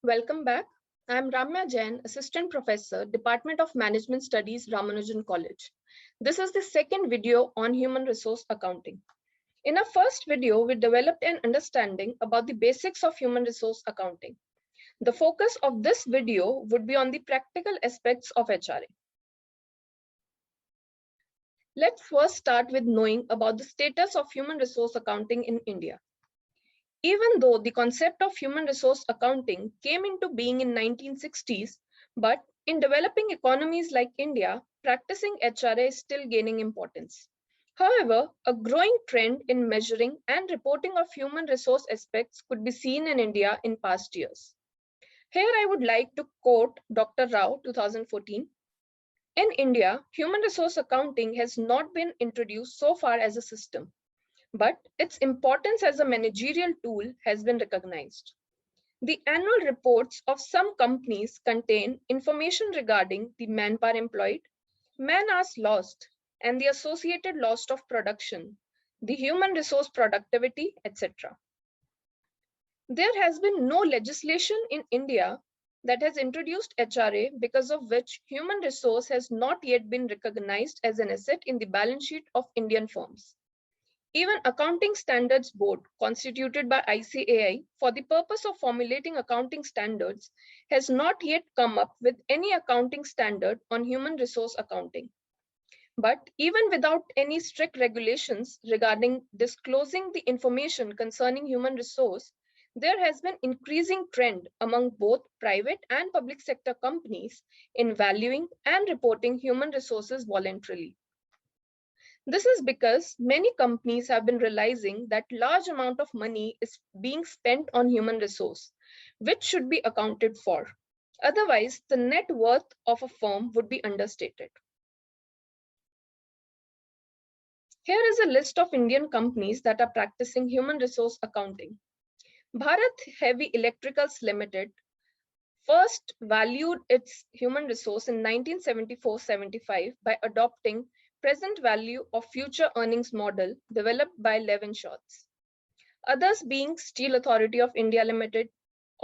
Welcome back. I am Ramya Jain, Assistant Professor, Department of Management Studies, Ramanujan College. This is the second video on human resource accounting. In our first video, we developed an understanding about the basics of human resource accounting. The focus of this video would be on the practical aspects of HRA. Let's first start with knowing about the status of human resource accounting in India. Even though the concept of human resource accounting came into being in 1960s, but in developing economies like India, practicing HRA is still gaining importance. However, a growing trend in measuring and reporting of human resource aspects could be seen in India in past years. Here I would like to quote Dr. Rao, 2014. In India, human resource accounting has not been introduced so far as a system, but its importance as a managerial tool has been recognized. The annual reports of some companies contain information regarding the manpower employed, man hours lost, and the associated loss of production, the human resource productivity, etc. There has been no legislation in India that has introduced HRA, because of which human resource has not yet been recognized as an asset in the balance sheet of Indian firms. Even Accounting Standards Board, constituted by ICAI for the purpose of formulating accounting standards, has not yet come up with any accounting standard on human resource accounting. But even without any strict regulations regarding disclosing the information concerning human resource, there has been increasing trend among both private and public sector companies in valuing and reporting human resources voluntarily. This is because many companies have been realizing that large amount of money is being spent on human resource, which should be accounted for. Otherwise, the net worth of a firm would be understated. Here is a list of Indian companies that are practicing human resource accounting. Bharat Heavy Electricals Limited first valued its human resource in 1974-75 by adopting present value of future earnings model developed by Levin Schatz. Others being Steel Authority of India Limited,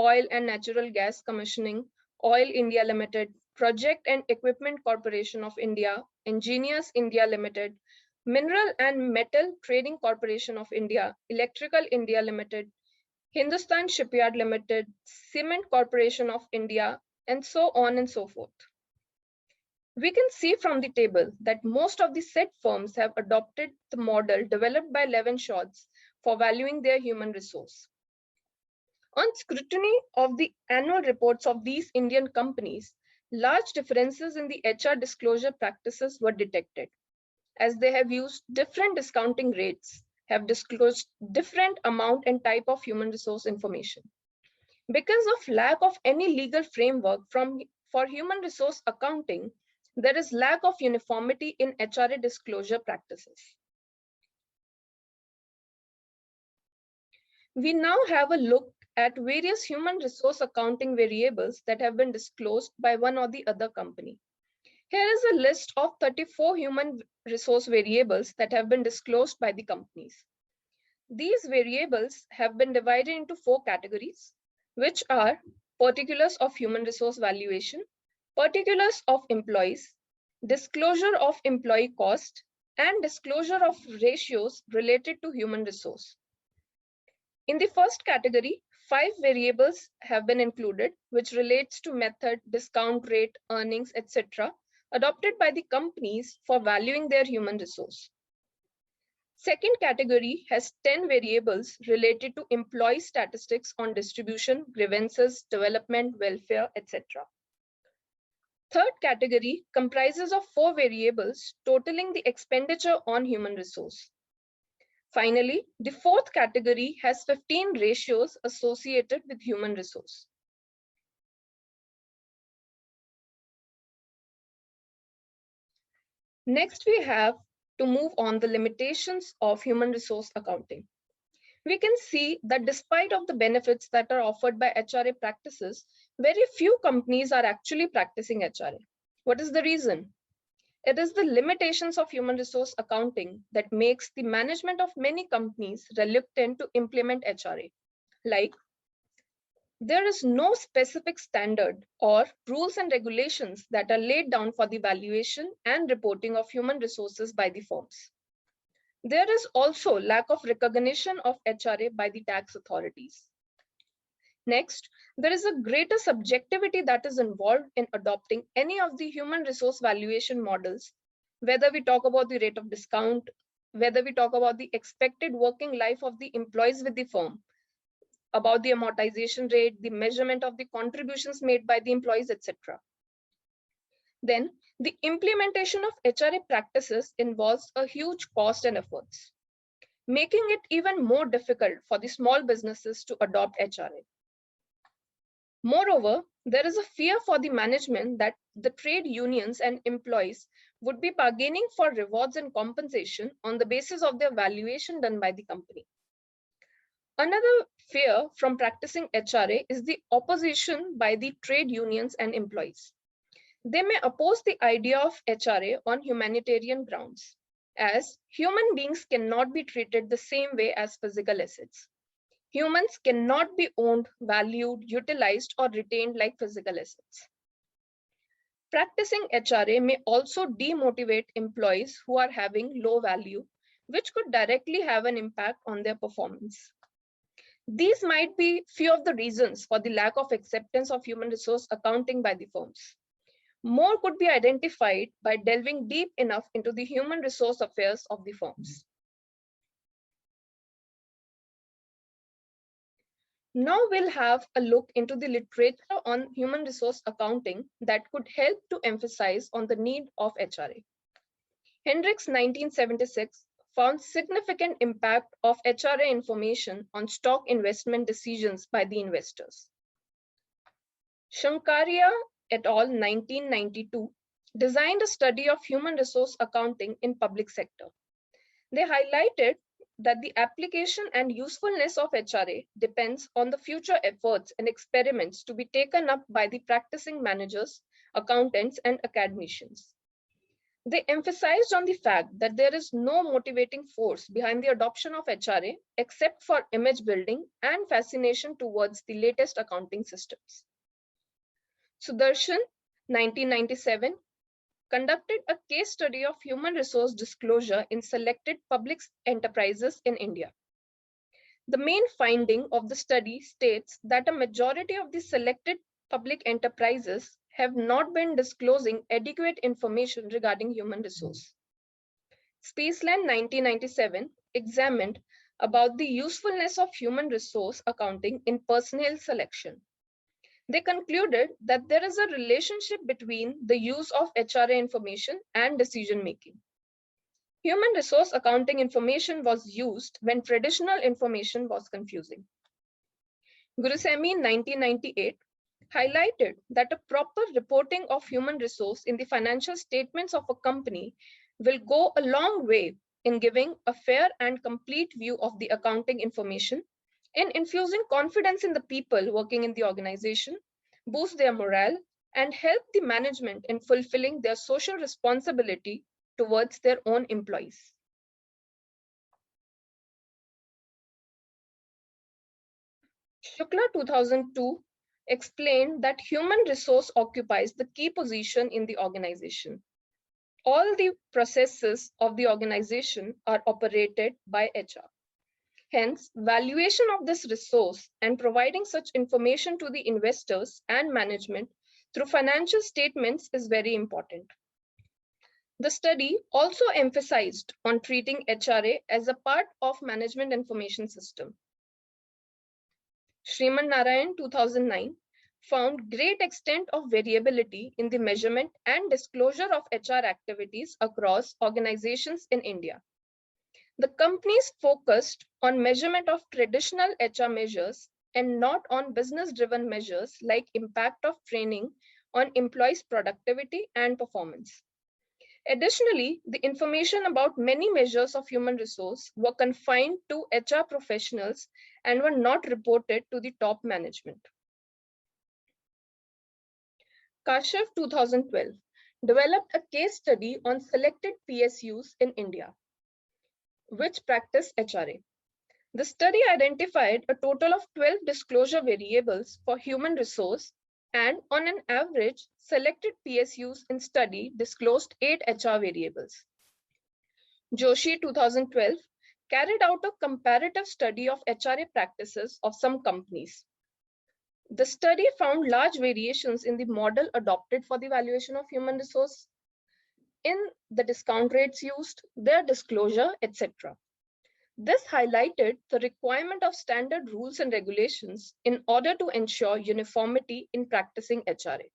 Oil and Natural Gas Commissioning, Oil India Limited, Project and Equipment Corporation of India, Engineers India Limited, Mineral and Metal Trading Corporation of India, Electrical India Limited, Hindustan Shipyard Limited, Cement Corporation of India, and so on and so forth. We can see from the table that most of the said firms have adopted the model developed by Levin Schatz for valuing their human resource. On scrutiny of the annual reports of these Indian companies, large differences in the HR disclosure practices were detected, as they have used different discounting rates, have disclosed different amount and type of human resource information. Because of lack of any legal framework for human resource accounting, there is lack of uniformity in HRA disclosure practices. We now have a look at various human resource accounting variables that have been disclosed by one or the other company. Here is a list of 34 human resource variables that have been disclosed by the companies. These variables have been divided into 4 categories, which are particulars of human resource valuation, particulars of employees, disclosure of employee cost, and disclosure of ratios related to human resource. In the first category, 5 variables have been included, which relates to method, discount rate, earnings, etc., adopted by the companies for valuing their human resource. Second category has 10 variables related to employee statistics on distribution, grievances, development, welfare, etc. Third category comprises of 4 variables totaling the expenditure on human resource. Finally, the fourth category has 15 ratios associated with human resource. Next, we have to move on the limitations of human resource accounting. We can see that despite of the benefits that are offered by HRA practices, very few companies are actually practicing HRA. What is the reason? It is the limitations of human resource accounting that makes the management of many companies reluctant to implement HRA. Like, There is no specific standard or rules and regulations that are laid down for the valuation and reporting of human resources by the firms. There is also lack of recognition of HRA by the tax authorities. Next, there is a greater subjectivity that is involved in adopting any of the human resource valuation models, whether we talk about the rate of discount, whether we talk about the expected working life of the employees with the firm, about the amortization rate, the measurement of the contributions made by the employees, etc. Then, the implementation of HRA practices involves a huge cost and efforts, making it even more difficult for the small businesses to adopt HRA. Moreover, there is a fear for the management that the trade unions and employees would be bargaining for rewards and compensation on the basis of their valuation done by the company. Another fear from practicing HRA is the opposition by the trade unions and employees. They may oppose the idea of HRA on humanitarian grounds, as human beings cannot be treated the same way as physical assets. Humans cannot be owned, valued, utilized, or retained like physical assets. Practicing HRA may also demotivate employees who are having low value, which could directly have an impact on their performance. These might be few of the reasons for the lack of acceptance of human resource accounting by the firms. More could be identified by delving deep enough into the human resource affairs of the firms. Now we'll have a look into the literature on human resource accounting that could help to emphasize on the need of HRA. Hendricks 1976 found significant impact of HRA information on stock investment decisions by the investors. Shankaria et al. 1992 designed a study of human resource accounting in public sector. They highlighted that the application and usefulness of HRA depends on the future efforts and experiments to be taken up by the practicing managers, accountants, and academicians. They emphasized on the fact that there is no motivating force behind the adoption of HRA except for image building and fascination towards the latest accounting systems. Sudarshan, 1997, conducted a case study of human resource disclosure in selected public enterprises in India. The main finding of the study states that a majority of the selected public enterprises have not been disclosing adequate information regarding human resource. Spaceland 1997 examined about the usefulness of human resource accounting in personnel selection. They concluded that there is a relationship between the use of HRA information and decision making. Human resource accounting information was used when traditional information was confusing. Gurusamy in 1998 highlighted that a proper reporting of human resource in the financial statements of a company will go a long way in giving a fair and complete view of the accounting information, in infusing confidence in the people working in the organization, boost their morale, and help the management in fulfilling their social responsibility towards their own employees. Shukla 2002 explained that human resource occupies the key position in the organization. All the processes of the organization are operated by HR. Hence, valuation of this resource and providing such information to the investors and management through financial statements is very important. The study also emphasized on treating HRA as a part of management information system. Sriman Narayan 2009 found great extent of variability in the measurement and disclosure of HR activities across organizations in India. The companies focused on measurement of traditional HR measures and not on business-driven measures like impact of training on employees' productivity and performance. Additionally, the information about many measures of human resource were confined to HR professionals and were not reported to the top management. Kashyap 2012 developed a case study on selected PSUs in India, which practice HRA. The study identified a total of 12 disclosure variables for human resource, and on an average, selected PSUs in study disclosed 8 HR variables. Joshi 2012 carried out a comparative study of HRA practices of some companies. The study found large variations in the model adopted for the evaluation of human resource, in the discount rates used, their disclosure, etc. This highlighted the requirement of standard rules and regulations in order to ensure uniformity in practicing HRA.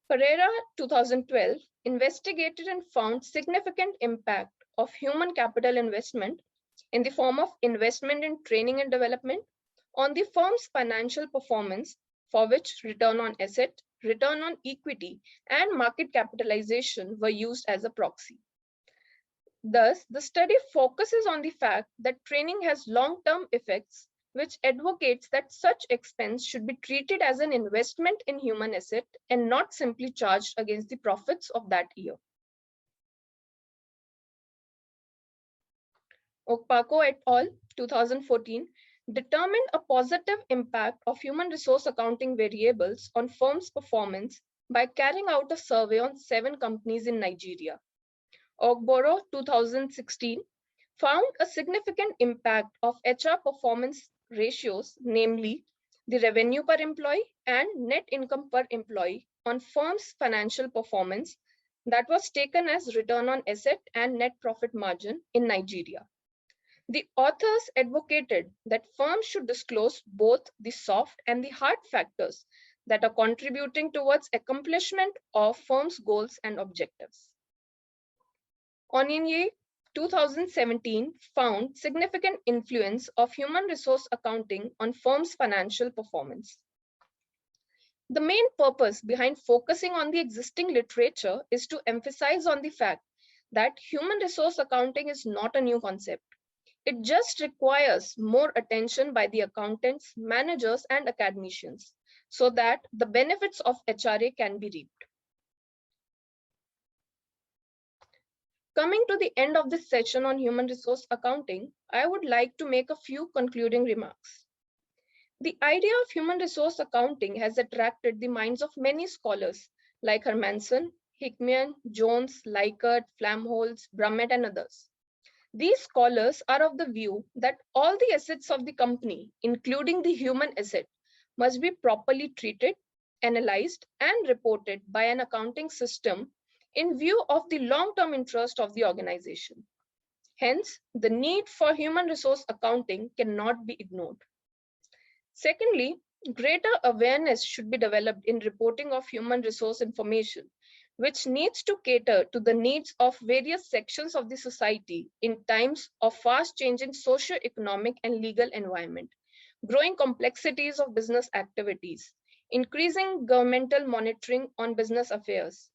Pereira 2012 investigated and found significant impact of human capital investment in the form of investment in training and development on the firm's financial performance, for which return on asset, return on equity, and market capitalization were used as a proxy. Thus, the study focuses on the fact that training has long-term effects, which advocates that such expense should be treated as an investment in human asset and not simply charged against the profits of that year. Okpako et al. 2014 determined a positive impact of human resource accounting variables on firms' performance by carrying out a survey on 7 companies in Nigeria. Ogboro 2016 found a significant impact of HR performance ratios, namely the revenue per employee and net income per employee on firms' financial performance that was taken as return on asset and net profit margin in Nigeria. The authors advocated that firms should disclose both the soft and the hard factors that are contributing towards accomplishment of firms' goals and objectives. Onyinye 2017 found significant influence of human resource accounting on firms' financial performance. The main purpose behind focusing on the existing literature is to emphasize on the fact that human resource accounting is not a new concept. It just requires more attention by the accountants, managers, and academicians so that the benefits of HRA can be reaped. Coming to the end of this session on human resource accounting, I would like to make a few concluding remarks. The idea of human resource accounting has attracted the minds of many scholars like Hermansen, Hickman, Jones, Likert, Flamholz, Brummett, and others. These scholars are of the view that all the assets of the company, including the human asset, must be properly treated, analyzed, and reported by an accounting system in view of the long-term interest of the organization. Hence, the need for human resource accounting cannot be ignored. Secondly, greater awareness should be developed in reporting of human resource information, which needs to cater to the needs of various sections of the society in times of fast-changing socio-economic and legal environment, growing complexities of business activities, increasing governmental monitoring on business affairs,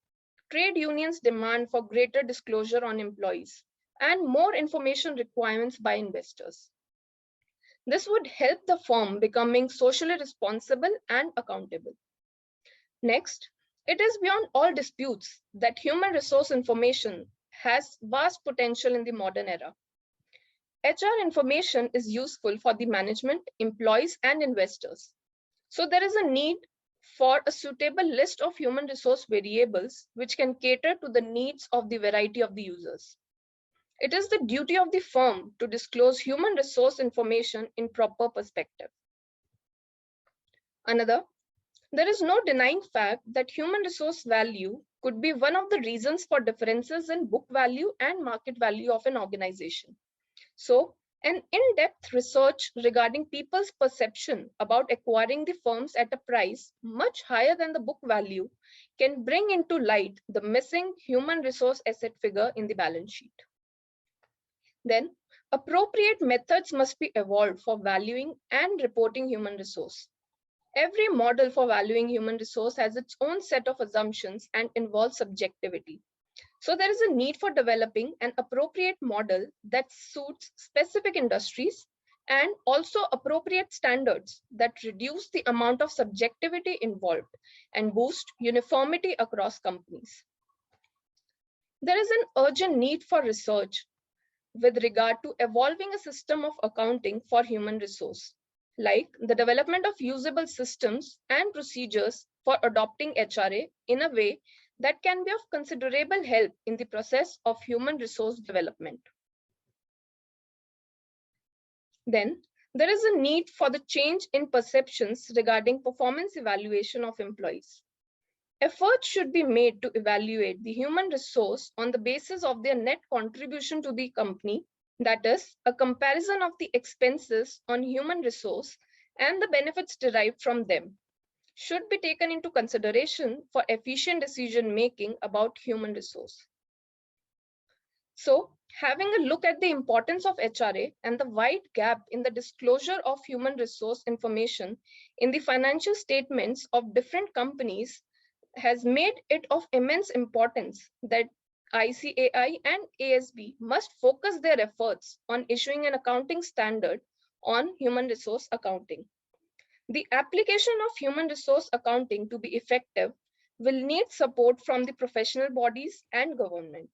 trade unions' demand for greater disclosure on employees, and more information requirements by investors. This would help the firm becoming socially responsible and accountable. Next, it is beyond all disputes that human resource information has vast potential in the modern era. HR information is useful for the management, employees, and investors. So there is a need for a suitable list of human resource variables which can cater to the needs of the variety of the users. It is the duty of the firm to disclose human resource information in proper perspective. Another, there is no denying fact that human resource value could be one of the reasons for differences in book value and market value of an organization. So, an in-depth research regarding people's perception about acquiring the firms at a price much higher than the book value can bring into light the missing human resource asset figure in the balance sheet. Then, appropriate methods must be evolved for valuing and reporting human resource. Every model for valuing human resource has its own set of assumptions and involves subjectivity. So there is a need for developing an appropriate model that suits specific industries and also appropriate standards that reduce the amount of subjectivity involved and boost uniformity across companies. There is an urgent need for research with regard to evolving a system of accounting for human resource, like the development of usable systems and procedures for adopting HRA in a way that can be of considerable help in the process of human resource development. Then, there is a need for the change in perceptions regarding performance evaluation of employees. Efforts should be made to evaluate the human resource on the basis of their net contribution to the company, that is, a comparison of the expenses on human resource and the benefits derived from them should be taken into consideration for efficient decision making about human resource. So, having a look at the importance of HRA and the wide gap in the disclosure of human resource information in the financial statements of different companies has made it of immense importance that ICAI and ASB must focus their efforts on issuing an accounting standard on human resource accounting. The application of human resource accounting to be effective will need support from the professional bodies and government.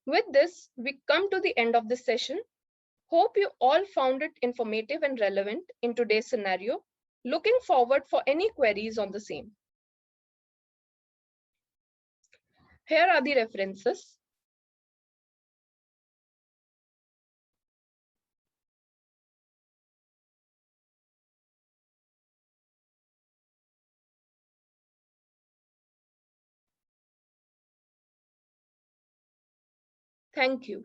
With this, we come to the end of this session. Hope you all found it informative and relevant in today's scenario. Looking forward for any queries on the same. Here are the references. Thank you.